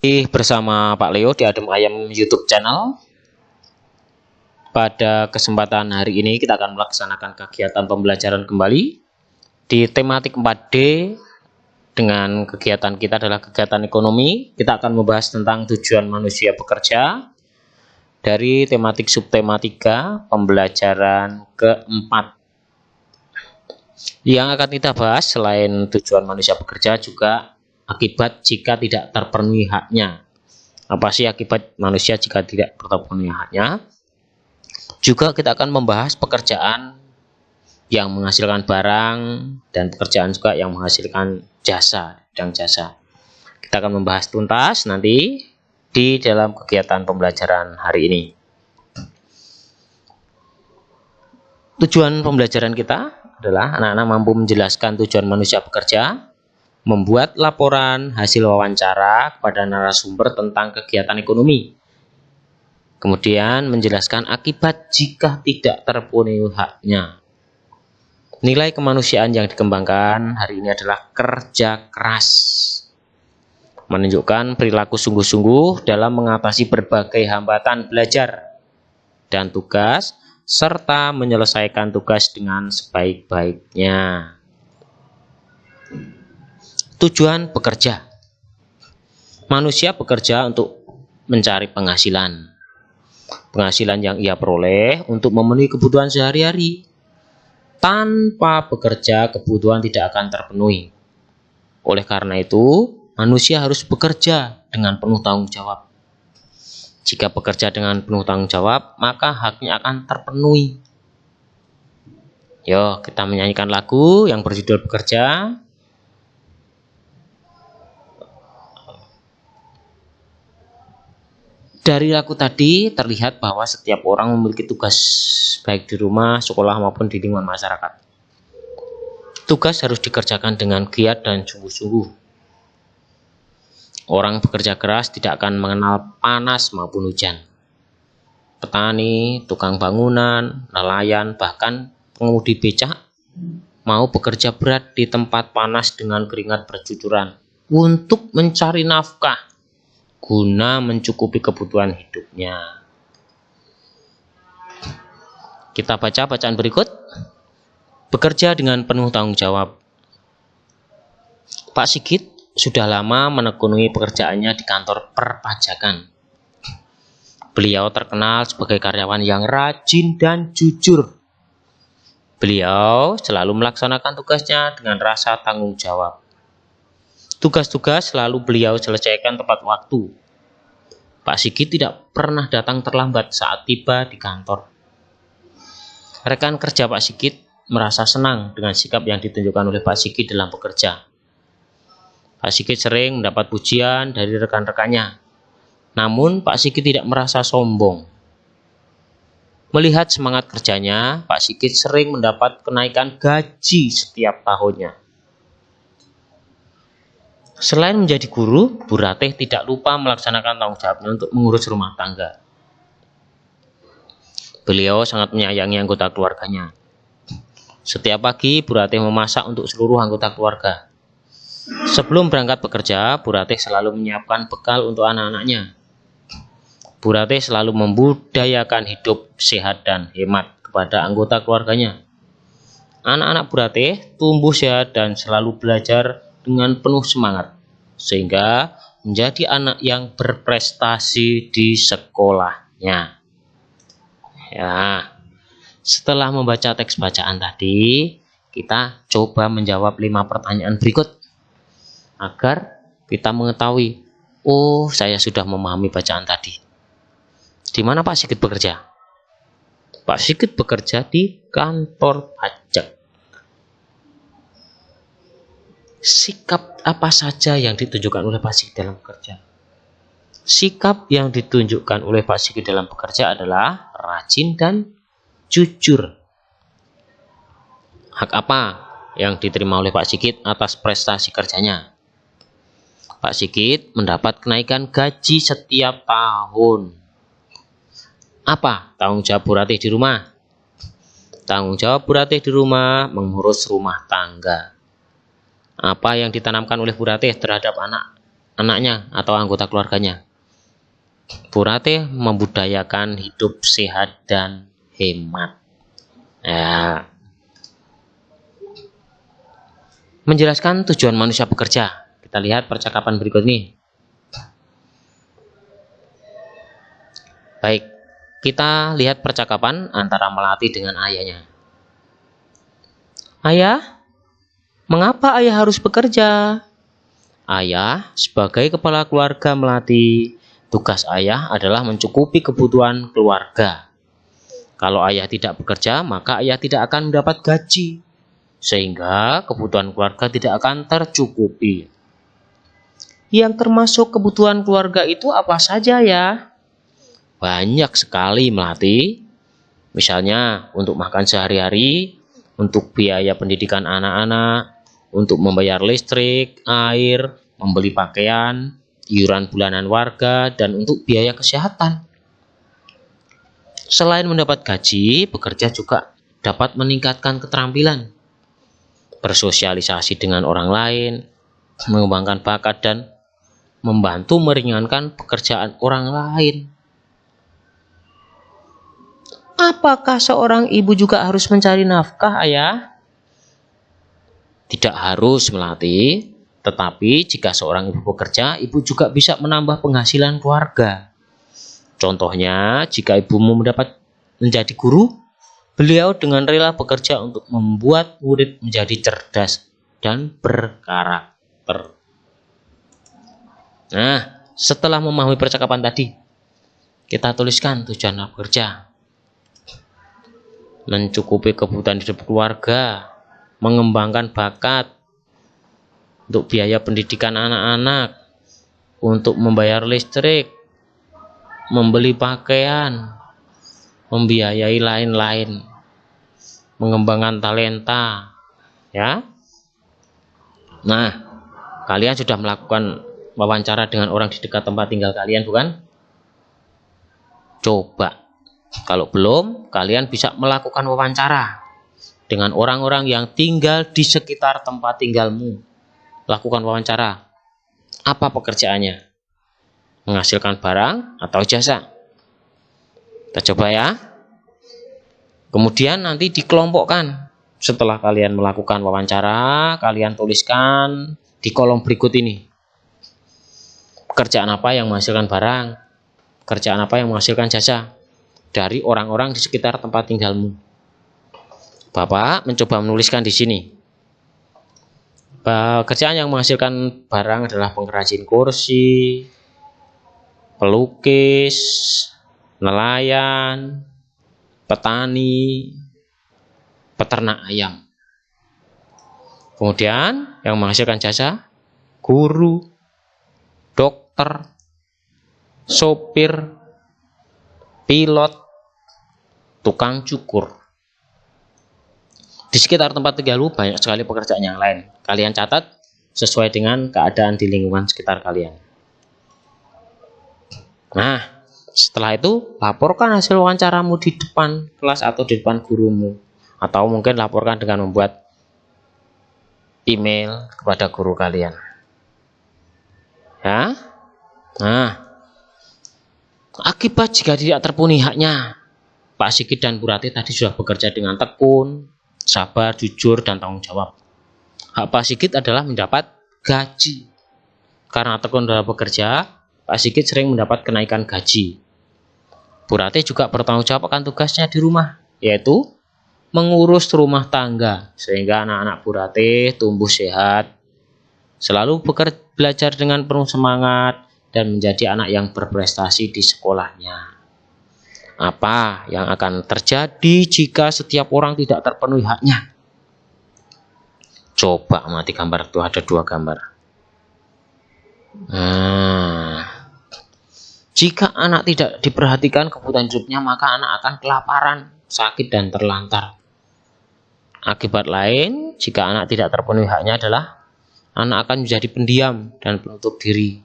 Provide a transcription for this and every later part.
Bersama Pak Leo di Adem Ayam YouTube channel. Pada kesempatan hari ini kita akan melaksanakan kegiatan pembelajaran kembali di tematik 4D. Dengan kegiatan kita adalah kegiatan ekonomi. Kita akan membahas tentang tujuan manusia bekerja dari tematik subtematika pembelajaran keempat. Yang akan kita bahas selain tujuan manusia bekerja juga akibat jika tidak terpenuhi haknya. Apa sih akibat manusia jika tidak terpenuhi haknya? Juga kita akan membahas pekerjaan yang menghasilkan barang dan pekerjaan juga yang menghasilkan jasa, bidang jasa. Kita akan membahas tuntas nanti di dalam kegiatan pembelajaran hari ini. Tujuan pembelajaran kita adalah anak-anak mampu menjelaskan tujuan manusia bekerja, membuat laporan hasil wawancara kepada narasumber tentang kegiatan ekonomi, kemudian menjelaskan akibat jika tidak terpenuhi haknya. Nilai kemanusiaan yang dikembangkan hari ini adalah kerja keras, menunjukkan perilaku sungguh-sungguh dalam mengatasi berbagai hambatan belajar dan tugas, serta menyelesaikan tugas dengan sebaik-baiknya. Tujuan bekerja. Manusia bekerja untuk mencari penghasilan. Penghasilan yang ia peroleh untuk memenuhi kebutuhan sehari-hari. Tanpa bekerja, kebutuhan tidak akan terpenuhi. Oleh karena itu, manusia harus bekerja dengan penuh tanggung jawab. Jika bekerja dengan penuh tanggung jawab, maka haknya akan terpenuhi. Yo, kita menyanyikan lagu yang berjudul Bekerja. Dari lagu tadi terlihat bahwa setiap orang memiliki tugas baik di rumah, sekolah maupun di lingkungan masyarakat. Tugas harus dikerjakan dengan giat dan sungguh-sungguh. Orang bekerja keras tidak akan mengenal panas maupun hujan. Petani, tukang bangunan, nelayan, bahkan pengemudi becak mau bekerja berat di tempat panas dengan keringat bercucuran untuk mencari nafkah guna mencukupi kebutuhan hidupnya. Kita baca bacaan berikut. Bekerja dengan penuh tanggung jawab. Pak Sigit sudah lama menekuni pekerjaannya di kantor perpajakan. Beliau terkenal sebagai karyawan yang rajin dan jujur. Beliau selalu melaksanakan tugasnya dengan rasa tanggung jawab. Tugas-tugas selalu beliau selesaikan tepat waktu. Pak Sigit tidak pernah datang terlambat saat tiba di kantor. Rekan kerja Pak Sigit merasa senang dengan sikap yang ditunjukkan oleh Pak Sigit dalam bekerja. Pak Sigit sering mendapat pujian dari rekan-rekannya. Namun Pak Sigit tidak merasa sombong. Melihat semangat kerjanya, Pak Sigit sering mendapat kenaikan gaji setiap tahunnya. Selain menjadi guru, Bu Ratih tidak lupa melaksanakan tanggung jawabnya untuk mengurus rumah tangga. Beliau sangat menyayangi anggota keluarganya. Setiap pagi, Bu Ratih memasak untuk seluruh anggota keluarga. Sebelum berangkat bekerja, Bu Ratih selalu menyiapkan bekal untuk anak-anaknya. Bu Ratih selalu membudayakan hidup sehat dan hemat kepada anggota keluarganya. Anak-anak Bu Ratih tumbuh sehat dan selalu belajar dengan penuh semangat, sehingga menjadi anak yang berprestasi di sekolahnya. Ya, setelah membaca teks bacaan tadi, kita coba menjawab 5 pertanyaan berikut agar kita mengetahui, oh, saya sudah memahami bacaan tadi. Di mana Pak Sigit bekerja? Pak Sigit bekerja di kantor pajak. Sikap apa saja yang ditunjukkan oleh Pak Sigit dalam bekerja? Sikap yang ditunjukkan oleh Pak Sigit dalam bekerja adalah rajin dan jujur. Hak apa yang diterima oleh Pak Sigit atas prestasi kerjanya? Pak Sigit mendapat kenaikan gaji setiap tahun. Apa tanggung jawab Bu Ratih di rumah? Tanggung jawab Bu Ratih di rumah mengurus rumah tangga. Apa yang ditanamkan oleh Bu Ratih terhadap anak anaknya atau anggota keluarganya. Buratih membudayakan hidup sehat dan hemat. Ya. Menjelaskan tujuan manusia bekerja. Kita lihat percakapan berikut ini. Baik, kita lihat percakapan antara Melati dengan ayahnya. Ayah, mengapa ayah harus bekerja? Ayah, sebagai kepala keluarga Melati, tugas ayah adalah mencukupi kebutuhan keluarga. Kalau ayah tidak bekerja, maka ayah tidak akan mendapat gaji, sehingga kebutuhan keluarga tidak akan tercukupi. Yang termasuk kebutuhan keluarga itu apa saja ya? Banyak sekali Melati. Misalnya untuk makan sehari-hari, untuk biaya pendidikan anak-anak, untuk membayar listrik, air, membeli pakaian, iuran bulanan warga, dan untuk biaya kesehatan. Selain mendapat gaji, bekerja juga dapat meningkatkan keterampilan, bersosialisasi dengan orang lain, mengembangkan bakat, dan membantu meringankan pekerjaan orang lain. Apakah seorang ibu juga harus mencari nafkah, ayah? Tidak harus Melati, tetapi jika seorang ibu bekerja, ibu juga bisa menambah penghasilan keluarga. Contohnya, jika ibumu menjadi guru, beliau dengan rela bekerja untuk membuat murid menjadi cerdas dan berkarakter. Nah, setelah memahami percakapan tadi, kita tuliskan tujuan bekerja. Mencukupi kebutuhan hidup keluarga, mengembangkan bakat, untuk biaya pendidikan anak-anak, untuk membayar listrik, membeli pakaian, membiayai lain-lain, mengembangkan talenta, ya. Nah, kalian sudah melakukan wawancara dengan orang di dekat tempat tinggal kalian, bukan? Coba. Kalau belum, kalian bisa melakukan wawancara dengan orang-orang yang tinggal di sekitar tempat tinggalmu. Lakukan wawancara. Apa pekerjaannya? Menghasilkan barang atau jasa? Kita coba ya. Kemudian nanti dikelompokkan. Setelah kalian melakukan wawancara, kalian tuliskan di kolom berikut ini. Pekerjaan apa yang menghasilkan barang? Pekerjaan apa yang menghasilkan jasa? Dari orang-orang di sekitar tempat tinggalmu. Bapak mencoba menuliskan di sini. Pekerjaan yang menghasilkan barang adalah pengrajin kursi, pelukis, nelayan, petani, peternak ayam. Kemudian yang menghasilkan jasa, guru, dokter, sopir, pilot, tukang cukur. Di sekitar tempat tinggalmu banyak sekali pekerjaan yang lain. Kalian catat sesuai dengan keadaan di lingkungan sekitar kalian. Nah, setelah itu laporkan hasil wawancaramu di depan kelas atau di depan gurumu. Atau mungkin laporkan dengan membuat email kepada guru kalian. Ya. Nah, akibat jika tidak terpenuhi haknya, Pak Sigit dan Bu Ratih tadi sudah bekerja dengan tekun, sabar, jujur, dan tanggung jawab. Hak Pak Sigit adalah mendapat gaji. Karena tekun dalam bekerja, Pak Sigit sering mendapat kenaikan gaji. Bu Ratih juga bertanggung jawab akan tugasnya di rumah, yaitu mengurus rumah tangga, sehingga anak-anak Bu Ratih tumbuh sehat, selalu belajar dengan penuh semangat, dan menjadi anak yang berprestasi di sekolahnya. Apa yang akan terjadi jika setiap orang tidak terpenuhi haknya? Coba amati gambar itu, ada dua gambar. Nah, jika anak tidak diperhatikan kebutuhan hidupnya, maka anak akan kelaparan, sakit, dan terlantar. Akibat lain, jika anak tidak terpenuhi haknya adalah anak akan menjadi pendiam dan penutup diri.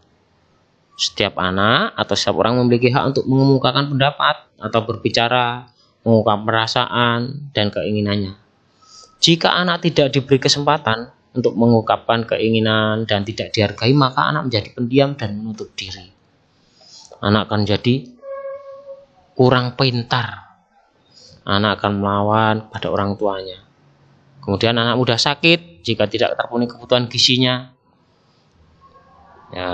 Setiap anak atau setiap orang memiliki hak untuk mengemukakan pendapat atau berbicara, mengungkapkan perasaan dan keinginannya. Jika anak tidak diberi kesempatan, untuk mengungkapkan keinginan dan tidak dihargai, maka anak menjadi pendiam dan menutup diri. Anak akan jadi kurang pintar. Anak akan melawan pada orang tuanya. Kemudian anak mudah sakit jika tidak terpenuhi kebutuhan gizinya. Ya.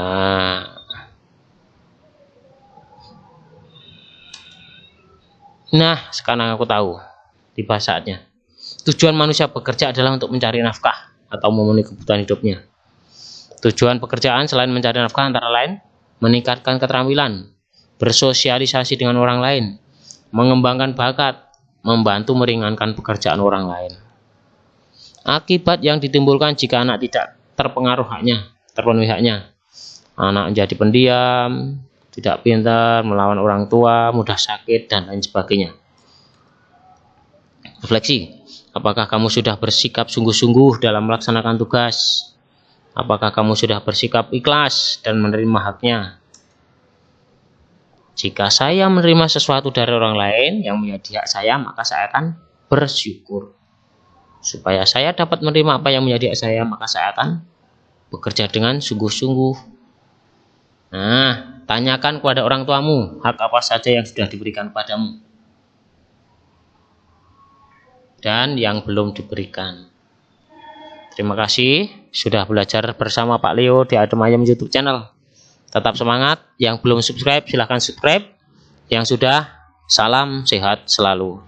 Nah, sekarang aku tahu, tiba saatnya. Tujuan manusia bekerja adalah untuk mencari nafkah atau memenuhi kebutuhan hidupnya. Tujuan pekerjaan selain mencari nafkah antara lain meningkatkan keterampilan, bersosialisasi dengan orang lain, mengembangkan bakat, membantu meringankan pekerjaan orang lain. Akibat yang ditimbulkan jika anak tidak terpenuhi haknya, anak menjadi pendiam, tidak pintar, melawan orang tua, mudah sakit, dan lain sebagainya. Refleksi, apakah kamu sudah bersikap sungguh-sungguh dalam melaksanakan tugas? Apakah kamu sudah bersikap ikhlas dan menerima haknya? Jika saya menerima sesuatu dari orang lain yang menjadi hak saya, maka saya akan bersyukur. Supaya saya dapat menerima apa yang menjadi hak saya, maka saya akan bekerja dengan sungguh-sungguh. Nah, tanyakan kepada orang tuamu, hak apa saja yang sudah diberikan padamu dan yang belum diberikan. Terima kasih sudah belajar bersama Pak Leo di Adem Ayem YouTube channel. Tetap semangat, yang belum subscribe silahkan subscribe, yang sudah, salam sehat selalu.